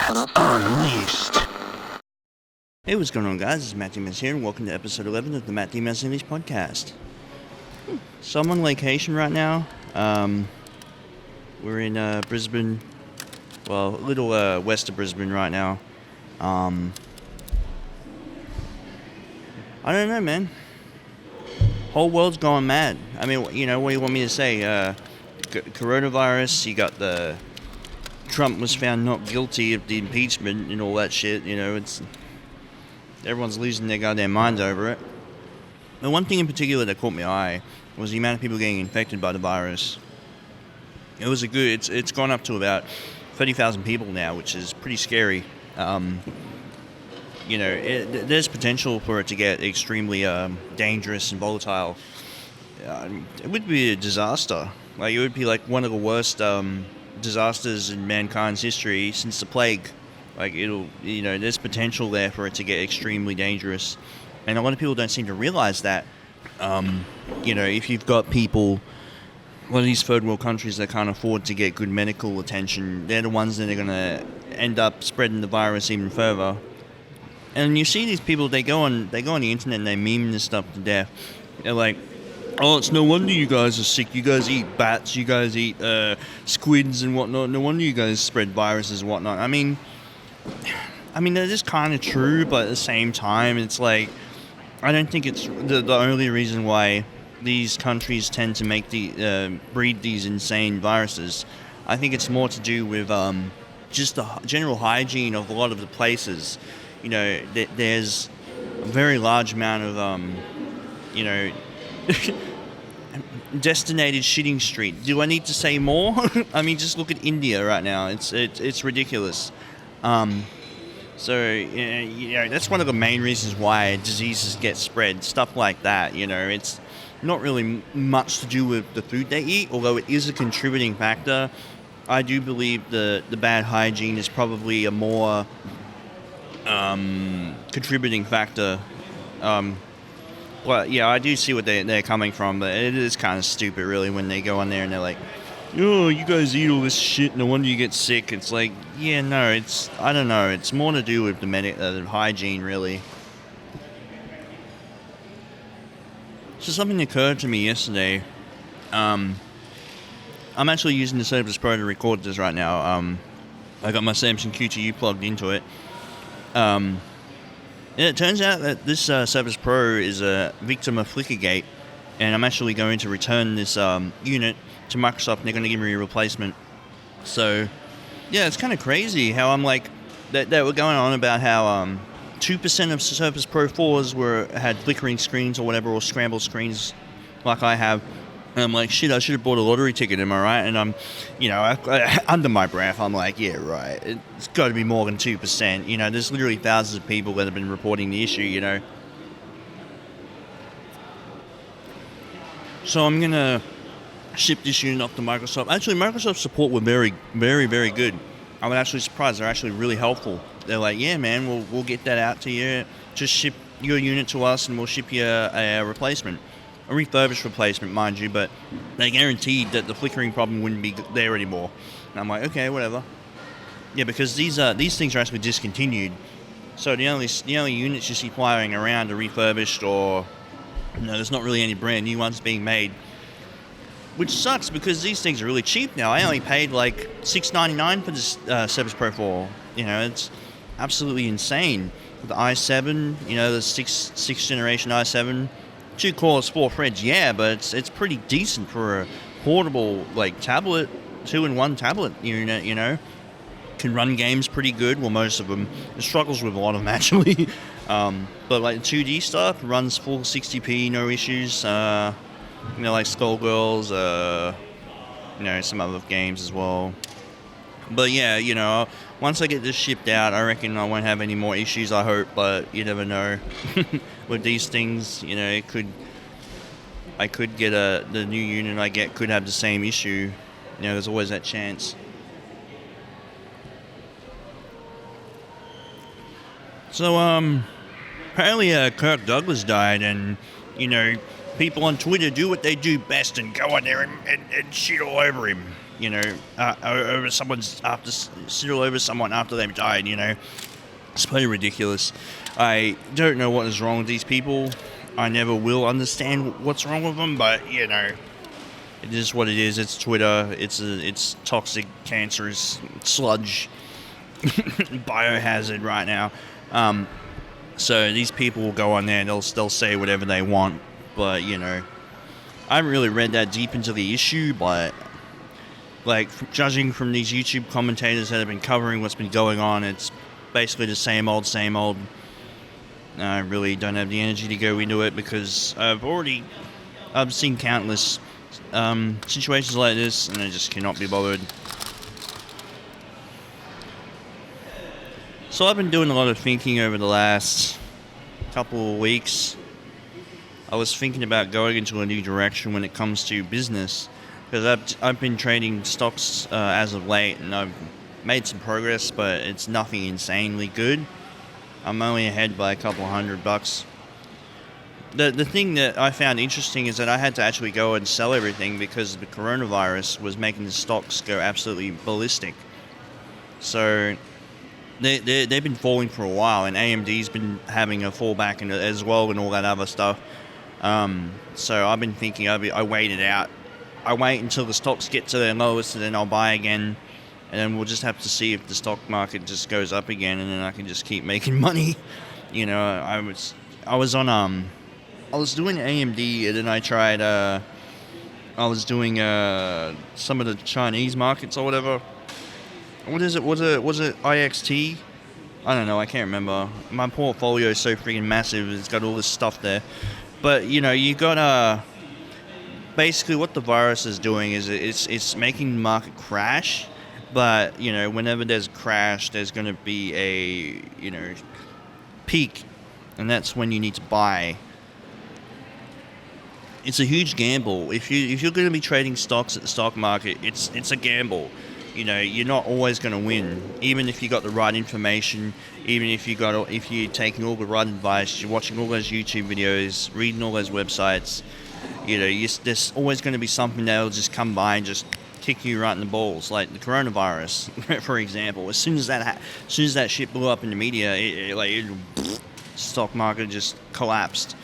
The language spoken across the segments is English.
Unleashed. Hey, what's going on, guys? It's Matt Demaz here, and welcome to episode 11 of the Matt Demaz Unleashed podcast. So I'm on location right now. We're in Brisbane, well, a little west of Brisbane right now. I don't know, man. Whole world's going mad. I mean, you know, what do you want me to say? Coronavirus, you got the... Trump was found not guilty of the impeachment and all that shit, you know, it's... Everyone's losing their goddamn minds over it. The one thing in particular that caught my eye was the amount of people getting infected by the virus. It was it's gone up to about 30,000 people now, which is pretty scary. You know, there's potential for it to get extremely dangerous and volatile. It would be a disaster. Like, it would be like one of the worst disasters in mankind's history since the plague. Like, there's potential there for it to get extremely dangerous. And a lot of people don't seem to realize that. You know, if you've got people, one of these third world countries that can't afford to get good medical attention, they're the ones that are going to end up spreading the virus even further. And you see these people, they go on the internet and they meme this stuff to death. They're like, oh, it's no wonder you guys are sick. You guys eat bats, you guys eat squids and whatnot. No wonder you guys spread viruses and whatnot. I mean, that is kind of true, but at the same time, it's like, I don't think it's the only reason why these countries tend to make breed these insane viruses. I think it's more to do with just the general hygiene of a lot of the places. You know, there's a very large amount of, you know, destinated shitting street. Do I need to say more? I mean, just look at India right now. It's ridiculous. So, you know, that's one of the main reasons why diseases get spread, stuff like that. You know, it's not really much to do with the food they eat, although it is a contributing factor. I do believe the bad hygiene is probably a more contributing factor. Well, yeah, I do see what they're coming from, but it is kind of stupid, really, when they go on there and they're like, oh, you guys eat all this shit, no wonder you get sick. It's like, yeah, no, I don't know, it's more to do with the hygiene, really. So something occurred to me yesterday. I'm actually using the Surface Pro to record this right now. I got my Samsung Q2U plugged into it. It turns out that this Surface Pro is a victim of Flickergate, and I'm actually going to return this unit to Microsoft, and they're going to give me a replacement. So, yeah, it's kind of crazy how I'm like, that we're going on about how 2% of Surface Pro 4s had flickering screens or whatever, or scrambled screens like I have. And I'm like, shit, I should have bought a lottery ticket, am I right? And I'm, you know, under my breath, I'm like, yeah, right. It's got to be more than 2%. You know, there's literally thousands of people that have been reporting the issue, you know. So I'm going to ship this unit off to Microsoft. Actually, Microsoft support were very, very, very good. I was actually surprised. They're actually really helpful. They're like, yeah, man, we'll get that out to you. Just ship your unit to us and we'll ship you a replacement. A refurbished replacement, mind you, but they guaranteed that the flickering problem wouldn't be there anymore. And I'm like, okay, whatever. Yeah, because these things are actually discontinued. So the only units you see flying around are refurbished, or, you know, there's not really any brand new ones being made. Which sucks, because these things are really cheap now. I only paid like $6.99 for this Surface Pro 4. You know, it's absolutely insane. The i7, you know, the sixth generation i7, 2 cores, 4 threads, yeah, but it's pretty decent for a portable, like, tablet, 2-in-1 tablet unit, you know. Can run games pretty good, well, most of them. It struggles with a lot of them, actually. But, like, 2D stuff, runs full 60p, no issues. You know, like Skullgirls, you know, some other games as well. But yeah, you know, once I get this shipped out, I reckon I won't have any more issues, I hope, but you never know. With these things, you know, I could get the new unit I get could have the same issue. You know, there's always that chance. So, apparently Kirk Douglas died, and, you know, people on Twitter do what they do best and go on there and shit all over him, you know, over shit all over someone after they've died, you know. It's pretty ridiculous. I don't know what is wrong with these people. I never will understand what's wrong with them, but, you know, it is what it is. It's Twitter. It's toxic, cancerous sludge, biohazard right now. So these people will go on there and they'll say whatever they want. But, you know, I haven't really read that deep into the issue, but, like, judging from these YouTube commentators that have been covering what's been going on, it's basically the same old, same old. I really don't have the energy to go into it because I've seen countless situations like this, and I just cannot be bothered. So I've been doing a lot of thinking over the last couple of weeks. I was thinking about going into a new direction when it comes to business, because I've been trading stocks as of late, and I've made some progress, but it's nothing insanely good. I'm only ahead by a couple $100. The thing that I found interesting is that I had to actually go and sell everything because the coronavirus was making the stocks go absolutely ballistic. So they've been falling for a while, and AMD's been having a fallback as well, and all that other stuff. So I've been thinking I wait it out. I wait until the stocks get to their lowest, and then I'll buy again. And then we'll just have to see if the stock market just goes up again, and then I can just keep making money. You know, I was doing AMD, and then I tried. I was doing some of the Chinese markets or whatever. What is it? Was it IXT? I don't know. I can't remember. My portfolio is so freaking massive. It's got all this stuff there. But you know, you got basically what the virus is doing is it's making the market crash. But, you know, whenever there's a crash, there's going to be a, you know, peak. And that's when you need to buy. It's a huge gamble. If you're going to be trading stocks at the stock market, it's a gamble. You know, you're not always going to win. Even if you got the right information, even if you're taking all the right advice, you're watching all those YouTube videos, reading all those websites, you know, there's always going to be something that'll just come by and just kick you right in the balls, like the coronavirus, for example. As soon as that shit blew up in the media, stock market just collapsed.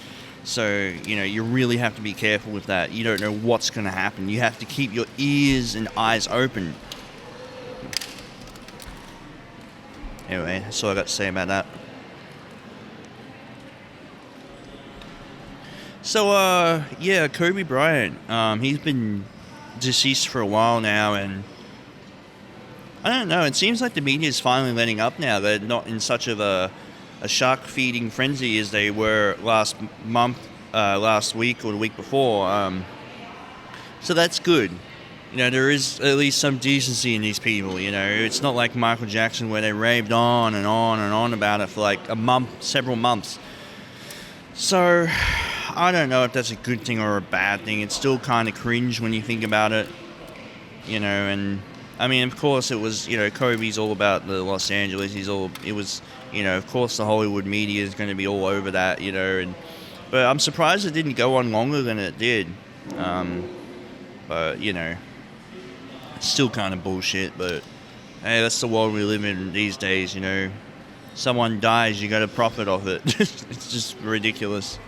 So, you know, you really have to be careful with that. You don't know what's going to happen. You have to keep your ears and eyes open. Anyway, that's all I got to say about that. So, yeah, Kobe Bryant, he's been deceased for a while now, and I don't know, it seems like the media is finally letting up now. They're not in such of a shark feeding frenzy as they were last week or the week before. So that's good. You know, there is at least some decency in these people, you know. It's not like Michael Jackson where they raved on and on and on about it for like several months. So I don't know if that's a good thing or a bad thing. It's still kind of cringe when you think about it, you know. And I mean, of course, it was, you know, Kobe's all about the Los Angeles. It was, you know, of course, the Hollywood media is going to be all over that, you know. But I'm surprised it didn't go on longer than it did. But you know, it's still kind of bullshit. But hey, that's the world we live in these days, you know. Someone dies, you got to profit off it. It's just ridiculous.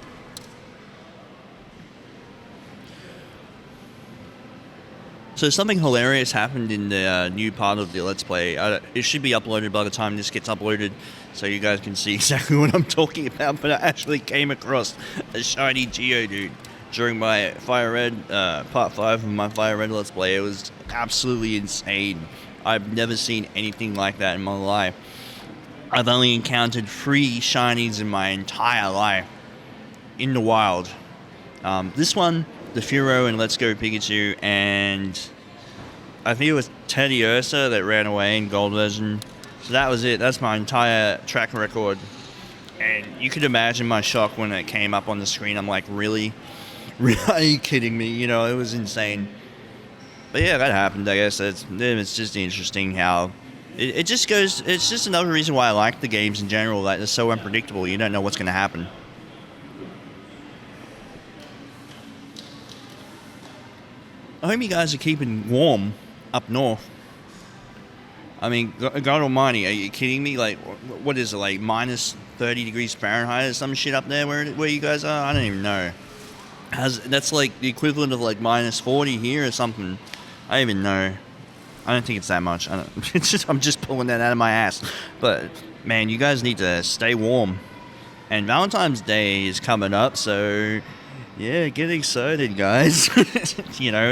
So something hilarious happened in the new part of the Let's Play. It should be uploaded by the time this gets uploaded, so you guys can see exactly what I'm talking about. But I actually came across a Shiny Geodude during my Fire Red, part 5 of my Fire Red Let's Play. It was absolutely insane. I've never seen anything like that in my life. I've only encountered 3 shinies in my entire life in the wild. This one, the Furo and Let's Go Pikachu, and I think it was Teddy Ursa that ran away in Gold version. So that was it. That's my entire track record. And you could imagine my shock when it came up on the screen. I'm like, really? Are you kidding me? You know, it was insane. But yeah, that happened, I guess. It's just interesting how it just goes. It's just another reason why I like the games in general. Like, they're so unpredictable. You don't know what's going to happen. I hope you guys are keeping warm up north. I mean, God Almighty, are you kidding me? Like, what is it, like minus 30 degrees Fahrenheit or some shit up there where you guys are? I don't even know. That's like the equivalent of like minus 40 here or something. I don't even know. I don't think it's that much. I'm just pulling that out of my ass. But man, you guys need to stay warm. And Valentine's Day is coming up, so yeah, get excited, guys. You know,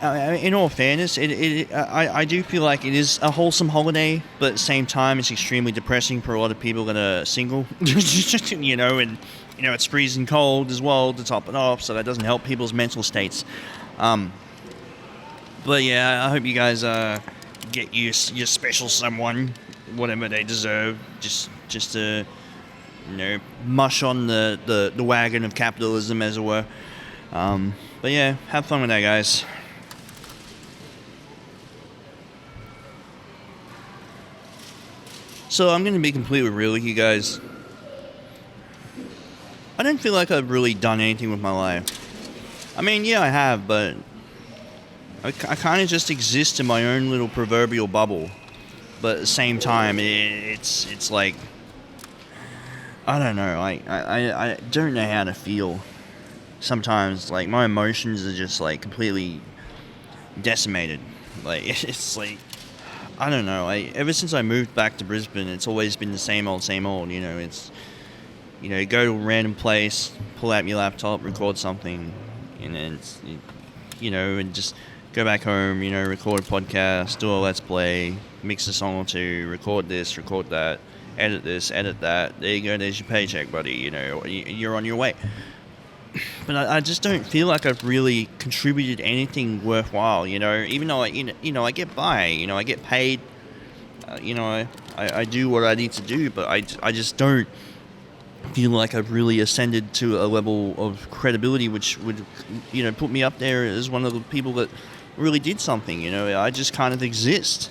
in all fairness, I do feel like it is a wholesome holiday, but at the same time, it's extremely depressing for a lot of people that are single. You know, and you know it's freezing cold as well to top it off, so that doesn't help people's mental states. But yeah, I hope you guys get your special someone, whatever they deserve, just to mush on the wagon of capitalism, as it were. But yeah, have fun with that, guys. So I'm going to be completely real with you guys. I don't feel like I've really done anything with my life. I mean, yeah, I have, but I kind of just exist in my own little proverbial bubble. But at the same time, it's like, I don't know, I don't know how to feel. Sometimes, like, my emotions are just, like, completely decimated. Like, it's like, I don't know, ever since I moved back to Brisbane, it's always been the same old, you know, it's, you know, go to a random place, pull out your laptop, record something, and then, it's, you know, and just go back home, you know, record a podcast, do a let's play, mix a song or two, record this, record that, edit this, edit that, there you go, there's your paycheck, buddy, you know, you're on your way. But I just don't feel like I've really contributed anything worthwhile, you know, even though, I get by, you know, I get paid, you know, I do what I need to do, but I just don't feel like I've really ascended to a level of credibility which would, you know, put me up there as one of the people that really did something, you know. I just kind of exist.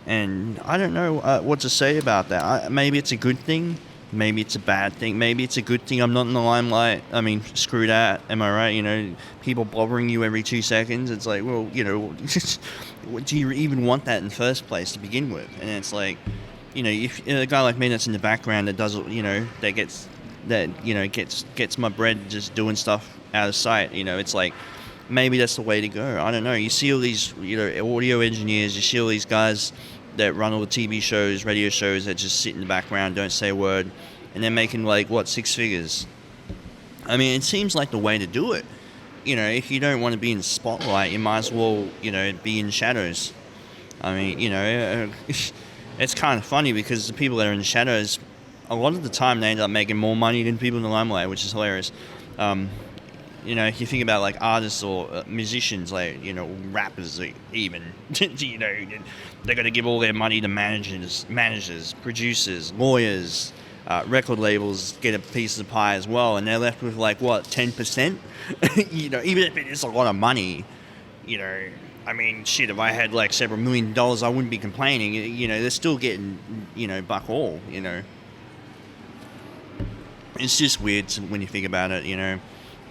And I don't know what to say about that. Maybe it's a good thing. Maybe it's a bad thing. Maybe it's a good thing I'm not in the limelight. I mean, screw that. Am I right? You know, people bothering you every 2 seconds. It's like, well, you know, do you even want that in the first place to begin with? And it's like, you know, if a guy like me that's in the background that does, you know, that gets my bread just doing stuff out of sight, you know, it's like, maybe that's the way to go. I don't know. You see all these, you know, audio engineers, you see all these guys that run all the TV shows, radio shows that just sit in the background, don't say a word, and they're making, like, what, 6 figures? I mean, it seems like the way to do it. You know, if you don't want to be in the spotlight, you might as well, you know, be in shadows. I mean, you know, it's kind of funny because the people that are in the shadows, a lot of the time they end up making more money than people in the limelight, which is hilarious. You know, if you think about, like, artists or musicians, like, you know, rappers even, you know, they're going to give all their money to managers, producers, lawyers, record labels get a piece of the pie as well, and they're left with, like, what, 10%? You know, even if it is a lot of money, you know, I mean, shit, if I had, like, several $1 million, I wouldn't be complaining. You know, they're still getting, you know, buck all, you know. It's just weird when you think about it, you know.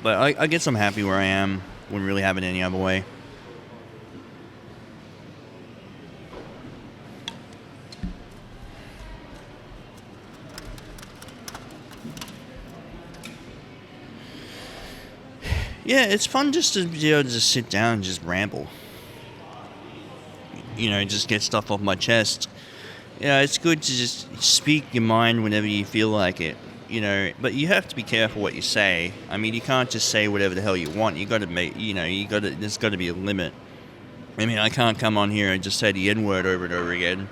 But I guess I'm happy where I am. Wouldn't really have it any other way. Yeah, it's fun just to be able to just sit down and just ramble. You know, just get stuff off my chest. Yeah, it's good to just speak your mind whenever you feel like it. You know, but you have to be careful what you say. I mean, you can't just say whatever the hell you want. You got to make, you know, there's got to be a limit. I mean, I can't come on here and just say the N-word over and over again.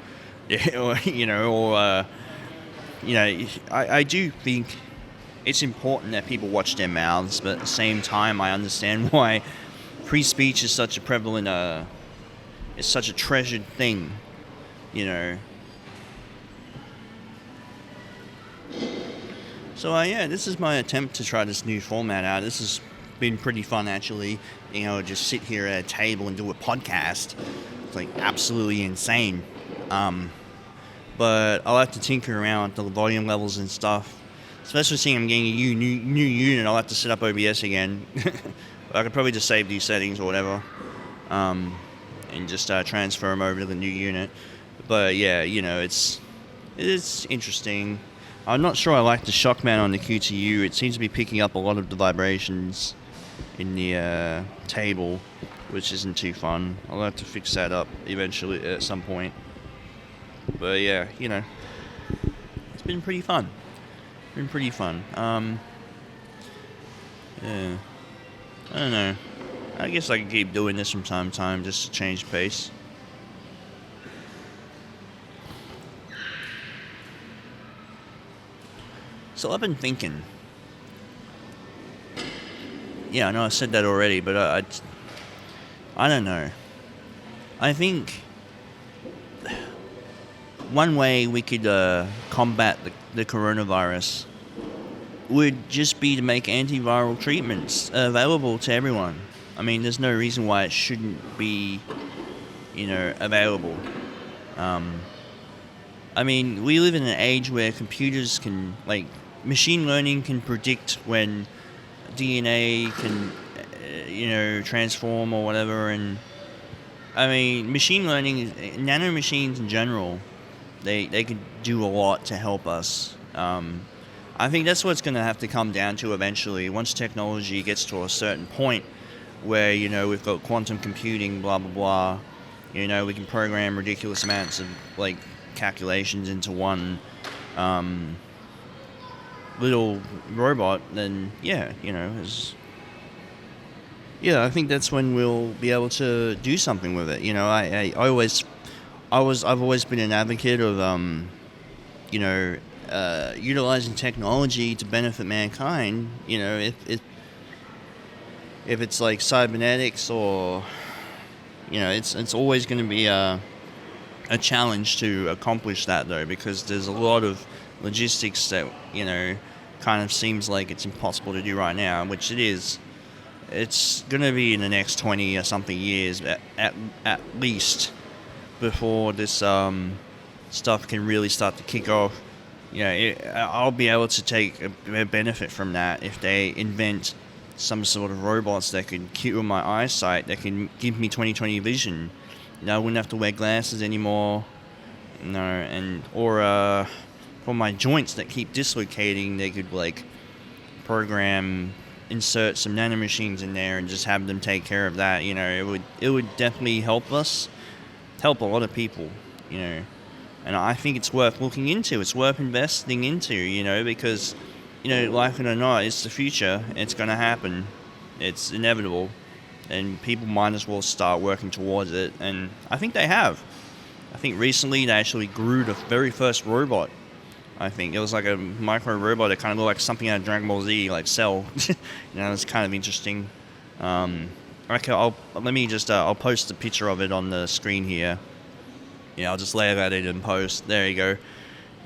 Or, you know, I do think it's important that people watch their mouths, but at the same time, I understand why free speech is such a prevalent, it's such a treasured thing, you know. So, yeah, this is my attempt to try this new format out. This has been pretty fun, actually. You know, just sit here at a table and do a podcast. It's, like, absolutely insane. But I'll have to tinker around with the volume levels and stuff. Especially seeing I'm getting a new unit, I'll have to set up OBS again. I could probably just save these settings or whatever, and just transfer them over to the new unit. But yeah, you know, it's interesting. I'm not sure I like the shock mount on the QTU. It seems to be picking up a lot of the vibrations in the table, which isn't too fun. I'll have to fix that up eventually at some point. But yeah, you know, it's been pretty fun. Yeah, I don't know. I guess I can keep doing this from time to time just to change pace. So I've been thinking. Yeah, I know I said that already, but I don't know. I think one way we could combat the coronavirus would just be to make antiviral treatments available to everyone. I mean, there's no reason why it shouldn't be, you know, available. I mean, we live in an age where computers can, like, machine learning can predict when DNA can, you know, transform or whatever. And I mean, machine learning, nanomachines in general, they could do a lot to help us. I think that's what's going to have to come down to eventually. Once technology gets to a certain point where, you know, we've got quantum computing, blah, blah, blah, you know, we can program ridiculous amounts of, like, calculations into one little robot, then, yeah, you know, I think that's when we'll be able to do something with it. You know, I've always been an advocate of, you know, utilizing technology to benefit mankind. You know, if it's like cybernetics or, you know, it's always going to be a challenge to accomplish that, though, because there's a lot of logistics that, you know, kind of seems like it's impossible to do right now, which it is. It's going to be in the next 20 or something years at least before this stuff can really start to kick off. You know, I'll be able to take a benefit from that if they invent some sort of robots that can cure my eyesight, that can give me 20/20 vision. You know, I wouldn't have to wear glasses anymore. You know, or for my joints that keep dislocating, they could, like, insert some nanomachines in there and just have them take care of that. You know, it would definitely help a lot of people, you know. And I think it's worth looking into. It's worth investing into, you know, because, you know, like it or not, it's the future. It's going to happen. It's inevitable. And people might as well start working towards it. And I think they have. I think recently they actually grew the very first robot. I think it was like a micro robot that kind of looked like something out of Dragon Ball Z, like Cell. You know, it's kind of interesting. Okay, I'll post a picture of it on the screen here. Yeah, I'll just layer that in and post. There you go.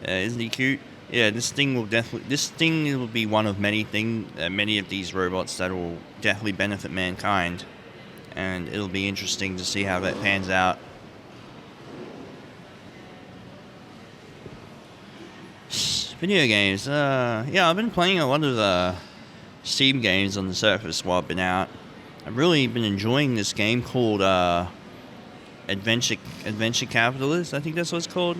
Isn't he cute? Yeah, this thing will be one of many of these robots that will definitely benefit mankind, and it'll be interesting to see how that pans out. Video games. Yeah, I've been playing a lot of Steam games on the Surface while I've been out. I've really been enjoying this game called Adventure Capitalist. I think that's what it's called.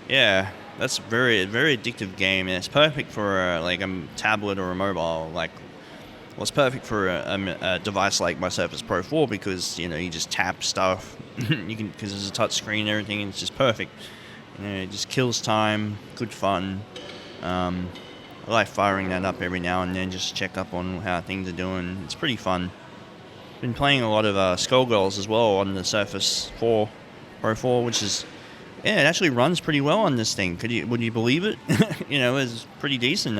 Yeah, that's a very addictive game, and it's perfect for like a tablet or a mobile. Like, well, it's perfect for a device like my Surface Pro 4 because, you know, you just tap stuff. Because there's a touch screen and everything, and it's just perfect. You know, it just kills time, good fun. I like firing that up every now and then just to check up on how things are doing. It's pretty fun. Been playing a lot of Skullgirls as well on the Surface 4 Pro 4, which is, yeah, it actually runs pretty well on this thing. Would you believe it? You know, it's pretty decent.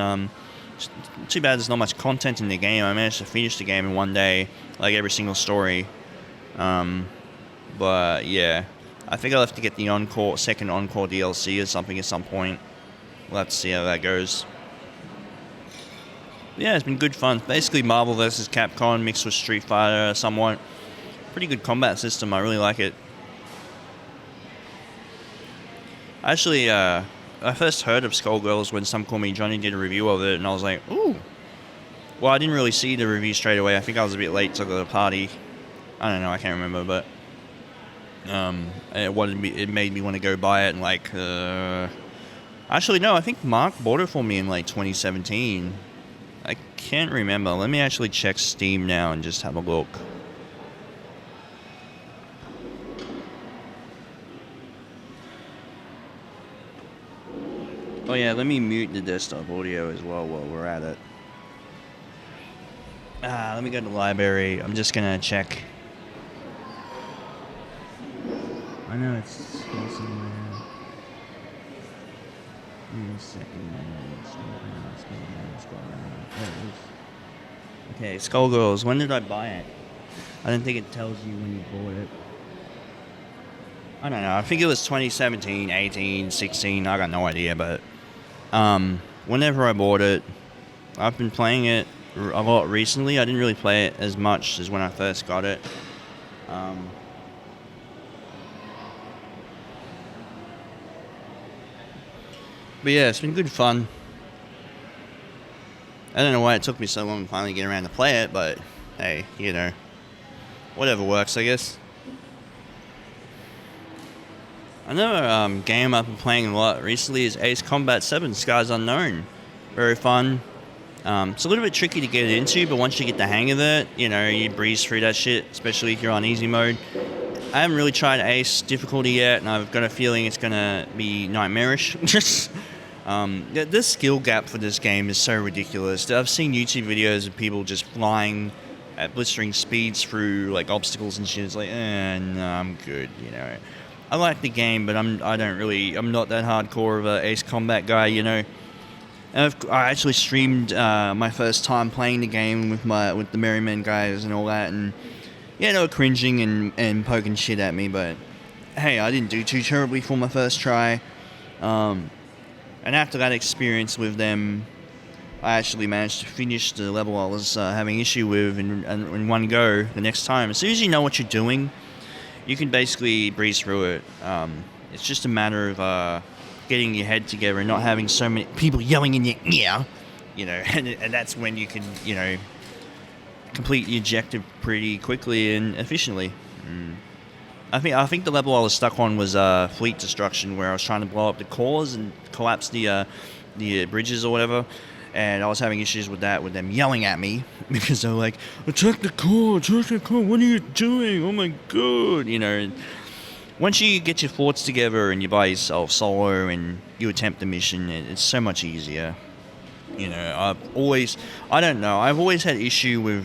Too bad there's not much content in the game. I managed to finish the game in one day, like every single story. But yeah, I think I'll have to get the second Encore DLC or something at some point. We'll have to see how that goes. Yeah, it's been good fun. Basically Marvel vs. Capcom mixed with Street Fighter somewhat. Pretty good combat system. I really like it. Actually, I first heard of Skullgirls when Some Call Me Johnny did a review of it, and I was like, ooh, Well, I didn't really see the review straight away. I think I was a bit late to the party. I don't know. I can't remember, but it made me want to go buy it. And like, actually, no. I think Mark bought it for me in like 2017. I can't remember. Let me actually check Steam now and just have a look. Oh yeah, let me mute the desktop audio as well while we're at it. Let me go to the library. I'm just gonna check. I know it's here somewhere. Give me a second. Okay, Skullgirls. When did I buy it? I don't think it tells you when you bought it. I don't know. I think it was 2017, 18, 16. I got no idea, but whenever I bought it, I've been playing it a lot recently. I didn't really play it as much as when I first got it. But yeah, it's been good fun. I don't know why it took me so long to finally get around to play it, but hey, you know, whatever works, I guess. Another game I've been playing a lot recently is Ace Combat 7 Skies Unknown. Very fun. It's a little bit tricky to get into, but once you get the hang of it, you know, you breeze through that shit, especially if you're on easy mode. I haven't really tried Ace difficulty yet, and I've got a feeling it's going to be nightmarish. The skill gap for this game is so ridiculous. I've seen YouTube videos of people just flying at blistering speeds through like obstacles and shit. It's like, no, I'm good, you know. I like the game, but I'm not that hardcore of a Ace Combat guy, you know. And I actually streamed my first time playing the game with the Merry Men guys and all that, and yeah, they were cringing and poking shit at me, but hey, I didn't do too terribly for my first try. And after that experience with them, I actually managed to finish the level I was having issue with in one go the next time. As soon as you know what you're doing, you can basically breeze through it. It's just a matter of getting your head together and not having so many people yelling in your ear, you know, and that's when you can, you know, complete the objective pretty quickly and efficiently. I think the level I was stuck on was fleet destruction, where I was trying to blow up the cores and collapse the bridges or whatever, and I was having issues with that, with them yelling at me because they were like, attack the core, what are you doing? Oh my god, you know. Once you get your thoughts together and you're by yourself solo and you attempt the mission, it's so much easier. You know, I've always had issue with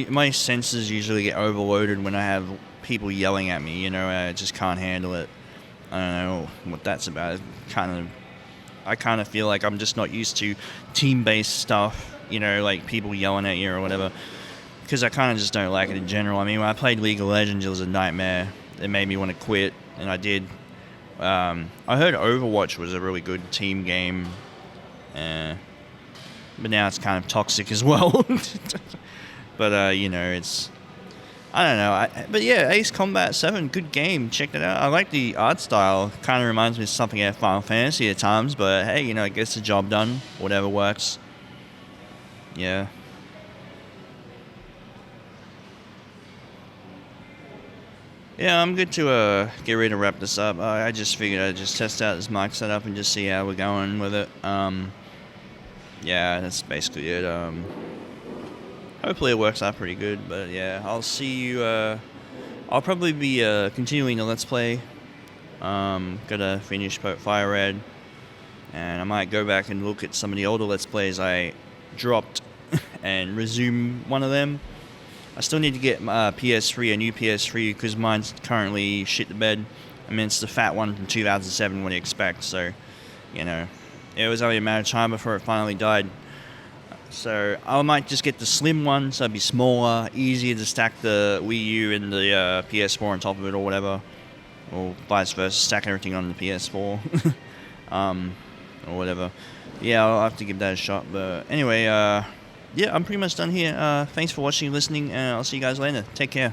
my senses usually get overloaded when I have people yelling at me, you know. I just can't handle it. I don't know what that's about. I kind of feel like I'm just not used to team-based stuff, you know, like people yelling at you or whatever, because I kind of just don't like it in general. I mean, when I played League of Legends, it was a nightmare. It made me want to quit, and I did. I heard Overwatch was a really good team game, but now it's kind of toxic as well. But, you know, I don't know. But yeah, Ace Combat 7, good game. Check that out. I like the art style. Kind of reminds me of something out of Final Fantasy at times, but hey, you know, it gets the job done. Whatever works. Yeah. Yeah, I'm good to get ready to wrap this up. I just figured I'd just test out this mic setup and just see how we're going with it. Yeah, that's basically it. Hopefully it works out pretty good, but yeah, I'll see you. I'll probably be continuing the Let's Play. Gotta finish Fire Red, and I might go back and look at some of the older Let's Plays I dropped and resume one of them. I still need to get a new PS3, because mine's currently shit the bed. I mean, it's the fat one from 2007, what do you expect? So, you know, it was only a matter of time before it finally died. So I might just get the slim one, so it'd be smaller, easier to stack the Wii U and the PS4 on top of it or whatever. Or vice versa, stack everything on the PS4. Or whatever. Yeah, I'll have to give that a shot. But anyway, yeah, I'm pretty much done here. Thanks for watching and listening, and I'll see you guys later. Take care.